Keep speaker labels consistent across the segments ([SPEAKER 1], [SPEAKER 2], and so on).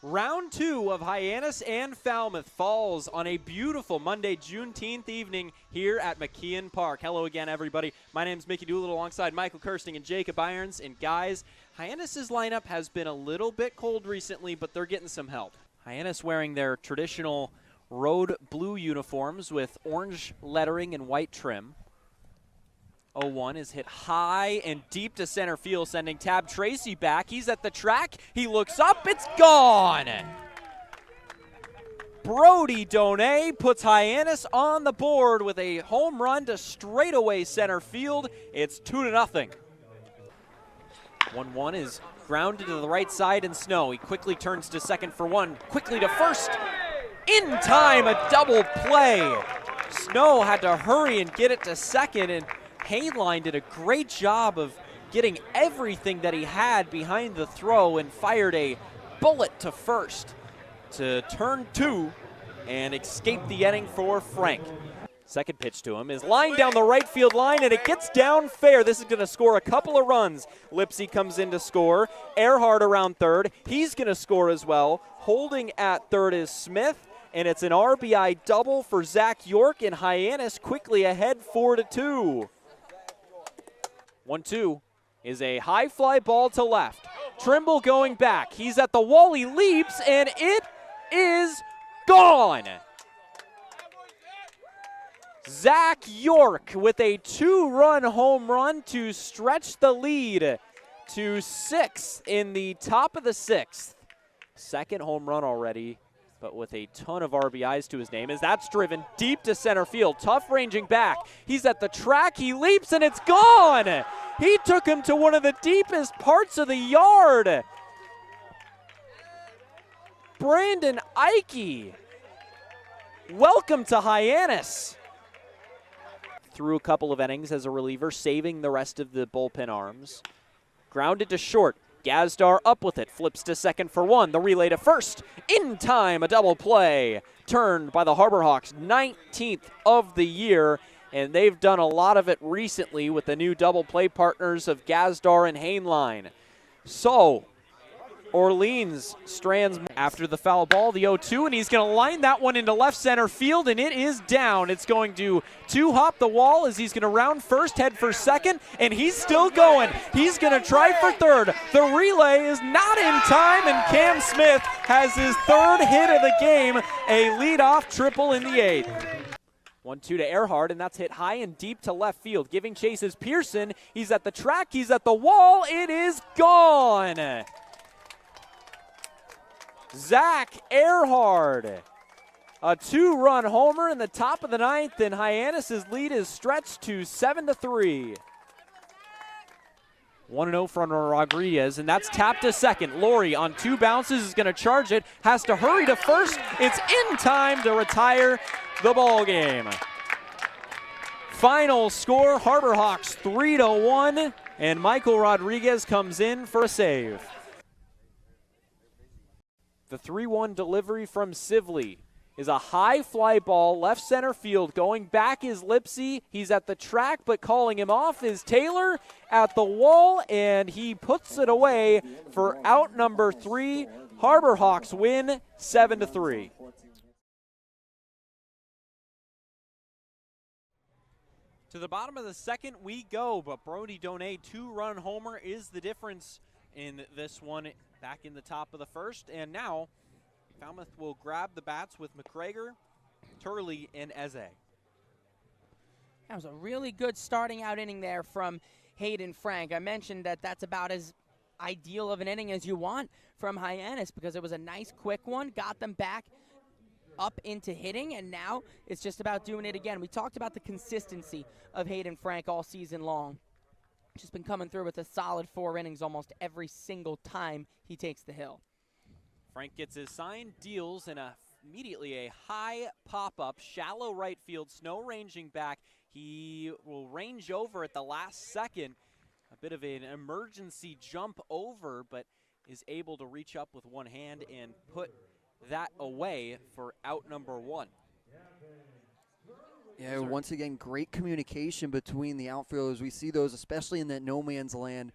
[SPEAKER 1] Round 2 of Hyannis and Falmouth falls on a beautiful Monday, Juneteenth evening here at McKeon Park. Hello again, everybody. My name is Mickey Doolittle alongside Michael Kirsting and Jacob Irons. And guys, Hyannis' lineup has been a little bit cold recently, but they're getting some help. Hyannis wearing their traditional road blue uniforms with orange lettering and white trim. 0-1 is hit high and deep to center field, sending Tab Tracy back. He's at the track. He looks up. It's gone. Brody Donay puts Hyannis on the board with a home run to straightaway center field. It's 2-0. 1-1 is grounded to the right side in Snow. He quickly turns to second for one. Quickly to first. In time, a double play. Snow had to hurry and get it to second, and Hayline did a great job of getting everything that he had behind the throw and fired a bullet to first to turn two and escape the inning for Frank. Second pitch to him is lined down the right field line, and it gets down fair. This is going to score a couple of runs. Lipsy comes in to score. Earhart around third. He's going to score as well. Holding at third is Smith, and it's an RBI double for Zach York, and Hyannis quickly ahead 4-2. 1-2 is a high fly ball to left. Trimble going back. He's at the wall. He leaps, and it is gone. Zach York with a 2-run home run to stretch the lead to 6 in the top of the 6th. Second home run already, but with a ton of RBIs to his name, as that's driven deep to center field. Tough ranging back. He's at the track. He leaps, and it's gone. He took him to one of the deepest parts of the yard. Brandon Ike, welcome to Hyannis. Threw a couple of innings as a reliever, saving the rest of the bullpen arms. Grounded to short. Gazdar up with it, flips to second for one. The relay to first. In time, a double play. Turned by the Harbor Hawks, 19th of the year. And they've done a lot of it recently with the new double play partners of Gazdar and Hayline. So, Orleans strands after the foul ball, the 0-2, and he's going to line that one into left center field, and it is down. It's going to two-hop the wall as he's going to round first, head for second, and he's still going. He's going to try for third. The relay is not in time, and Cam Smith has his third hit of the game, a leadoff triple in the 8th. 1-2 to Earhart, and that's hit high and deep to left field. Giving chase is Pearson. He's at the track. He's at the wall. It is gone. Zach Earhart, a 2-run homer in the top of the 9th, and Hyannis' lead is stretched to 7-3. 1-0 from Rodriguez, and that's tapped to second. Laurie on 2 bounces is going to charge it, has to hurry to first. It's in time to retire the ball game. Final score, Harbor Hawks 3-1, and Michael Rodriguez comes in for a save. The 3-1 delivery from Sivley is a high fly ball, left center field. Going back is Lipsy. He's at the track, but calling him off is Taylor at the wall, and he puts it away for out number 3. Harbor Hawks win 7-3. To the bottom of the second we go, but Brody Donay 2-run homer is the difference in this one. Back in the top of the first, and now Falmouth will grab the bats with McGregor, Turley, and Eze.
[SPEAKER 2] That was a really good starting out inning there from Hayden Frank. I mentioned that that's about as ideal of an inning as you want from Hyannis because it was a nice quick one, got them back up into hitting, and now it's just about doing it again. We talked about the consistency of Hayden Frank all season long. Just been coming through with a solid 4 innings almost every single time he takes the hill.
[SPEAKER 1] Frank gets his sign, deals, and immediately a high pop-up, shallow right field, Snow ranging back. He will range over at the last second. A bit of an emergency jump over, but is able to reach up with one hand and put that away for out number 1.
[SPEAKER 3] Yeah, once again, great communication between the outfielders. We see those, especially in that no man's land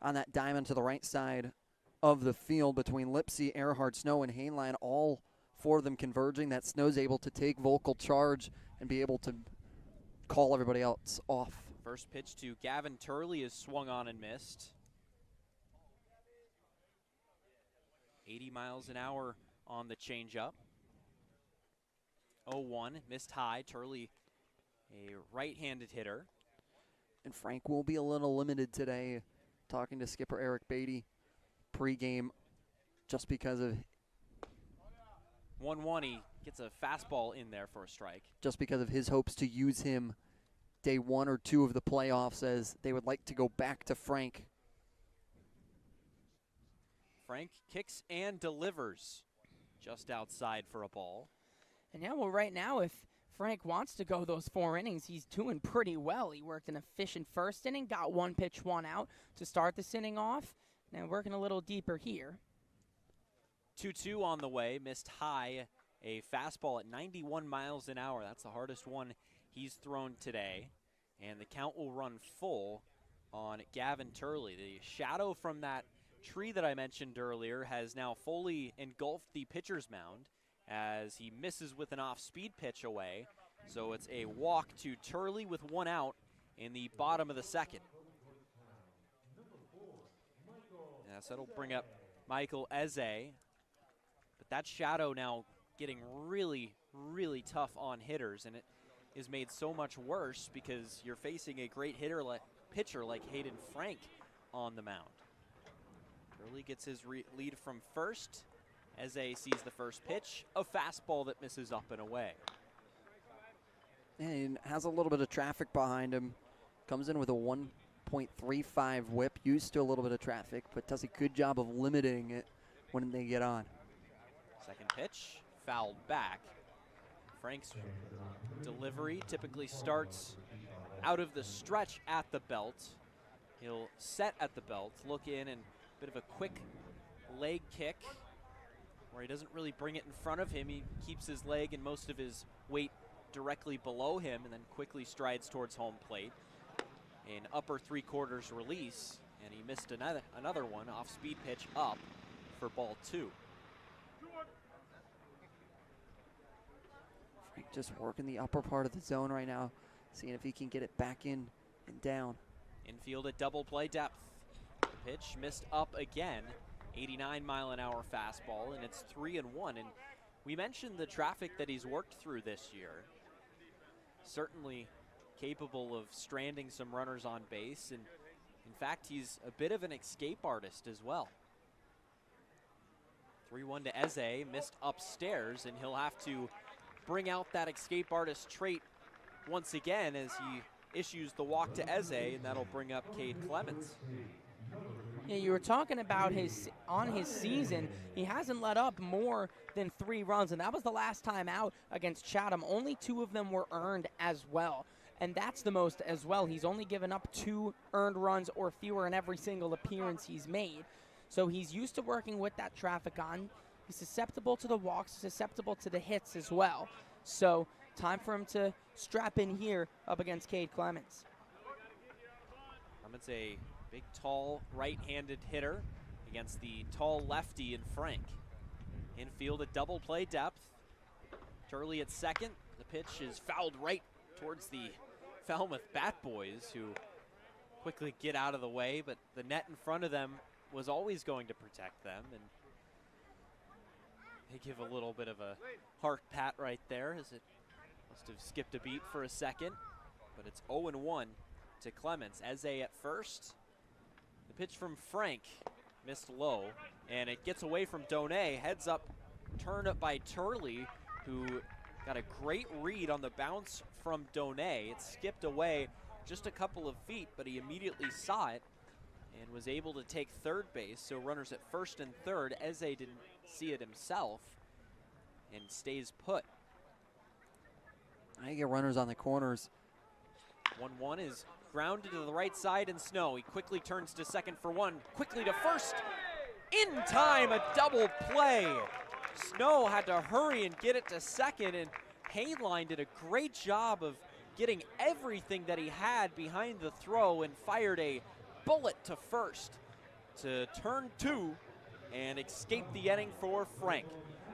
[SPEAKER 3] on that diamond to the right side of the field between Lipsy, Earhart, Snow, and Hainline, all four of them converging. That Snow's able to take vocal charge and be able to call everybody else off.
[SPEAKER 1] First pitch to Gavin Turley is swung on and missed. 80 miles an hour on the changeup. 0-1, missed high. Turley, a right-handed hitter.
[SPEAKER 3] And Frank will be a little limited today, talking to skipper Eric Beatty pregame, just because of
[SPEAKER 1] 1-1, he gets a fastball in there for a strike.
[SPEAKER 3] Just because of his hopes to use him day 1 or 2 of the playoffs, as they would like to go back to Frank.
[SPEAKER 1] Frank kicks and delivers just outside for a ball.
[SPEAKER 2] And yeah, well, right now, if Frank wants to go those 4 innings, he's doing pretty well. He worked an efficient first inning, got 1 pitch, 1 out to start this inning off. Now working a little deeper here.
[SPEAKER 1] 2-2 on the way, missed high, a fastball at 91 miles an hour. That's the hardest one he's thrown today. And the count will run full on Gavin Turley. The shadow from that tree that I mentioned earlier has now fully engulfed the pitcher's mound as he misses with an off-speed pitch away. So it's a walk to Turley with 1 out in the bottom of the second. Yeah, so that'll bring up Michael Eze. But that shadow now getting really, really tough on hitters, and it is made so much worse because you're facing a great pitcher like Hayden Frank on the mound. Turley gets his lead from first. Eze sees the first pitch, a fastball that misses up and away.
[SPEAKER 3] And has a little bit of traffic behind him. Comes in with a 1.35 whip, used to a little bit of traffic, but does a good job of limiting it when they get on.
[SPEAKER 1] Second pitch, fouled back. Frank's delivery typically starts out of the stretch at the belt. He'll set at the belt, look in, and a bit of a quick leg kick where he doesn't really bring it in front of him. He keeps his leg and most of his weight directly below him and then quickly strides towards home plate. An upper 3/4 release, and he missed another one, off-speed pitch up for ball 2.
[SPEAKER 3] Frank just working the upper part of the zone right now, seeing if he can get it back in and down.
[SPEAKER 1] Infield at double play depth. The pitch missed up again. 89-mile-an-hour fastball, and it's 3-1. And we mentioned the traffic that he's worked through this year. Certainly capable of stranding some runners on base, and in fact, he's a bit of an escape artist as well. 3-1 to Eze, missed upstairs, and he'll have to bring out that escape artist trait once again as he issues the walk to Eze, and that'll bring up Cade Clemens.
[SPEAKER 2] Yeah, you were talking about his season, he hasn't let up more than 3 runs, and that was the last time out against Chatham. Only 2 of them were earned as well, and that's the most as well. He's only given up 2 earned runs or fewer in every single appearance he's made. So he's used to working with that traffic on. He's susceptible to the walks, susceptible to the hits as well. So time for him to strap in here up against Cade Clemens.
[SPEAKER 1] Clemens, a big, tall, right-handed hitter against the tall lefty in Frank. Infield at double play depth. Turley at second. The pitch is fouled right towards the Falmouth Bat Boys, who quickly get out of the way, but the net in front of them was always going to protect them, and they give a little bit of a heart pat right there, as it must have skipped a beat for a second, but it's 0-1 to Clemens. Eze at first. The pitch from Frank missed low, and it gets away from Donay, heads up, turned up by Turley, who got a great read on the bounce from Donay. It skipped away just a couple of feet, but he immediately saw it and was able to take third base. So runners at first and third. Eze didn't see it himself and stays put.
[SPEAKER 3] I get runners on the corners.
[SPEAKER 1] 1-1 is grounded to the right side, and Snow, he quickly turns to second for 1, quickly to first. In time, a double play. Snow had to hurry and get it to second, and Hainline did a great job of getting everything that he had behind the throw and fired a bullet to first to turn 2 and escaped the inning for Frank.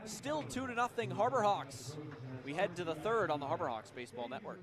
[SPEAKER 1] Still 2-0 Harbor Hawks. We head to the third on the Harbor Hawks Baseball Network.